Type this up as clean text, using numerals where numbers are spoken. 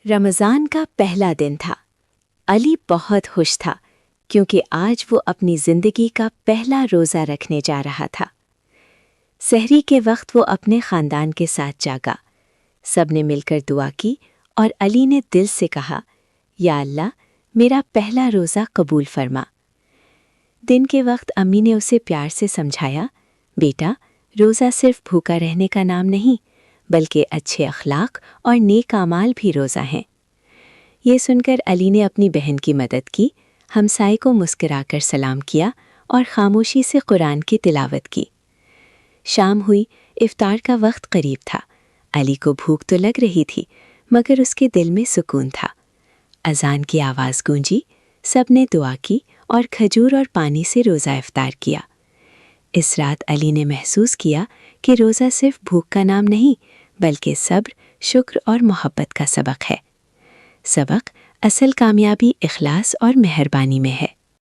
رمضان کا پہلا دن تھا۔ علی بہت خوش تھا کیونکہ آج وہ اپنی زندگی کا پہلا روزہ رکھنے جا رہا تھا۔ سحری کے وقت وہ اپنے خاندان کے ساتھ جاگا۔ سب نے مل کر دعا کی اور علی نے دل سے کہا، یا اللہ، میرا پہلا روزہ قبول فرما۔ دن کے وقت امی نے اسے پیار سے سمجھایا، بیٹا، روزہ صرف بھوکا رہنے کا نام نہیں بلکہ اچھے اخلاق اور نیک اعمال بھی روزہ ہیں۔ یہ سن کر علی نے اپنی بہن کی مدد کی، ہمسائے کو مسکرا کر سلام کیا اور خاموشی سے قرآن کی تلاوت کی۔ شام ہوئی، افطار کا وقت قریب تھا۔ علی کو بھوک تو لگ رہی تھی مگر اس کے دل میں سکون تھا۔ اذان کی آواز گونجی، سب نے دعا کی اور کھجور اور پانی سے روزہ افطار کیا۔ اس رات علی نے محسوس کیا کہ روزہ صرف بھوک کا نام نہیں بلکہ صبر، شکر اور محبت کا سبق ہے۔ سبق اصل کامیابی اخلاص اور مہربانی میں ہے۔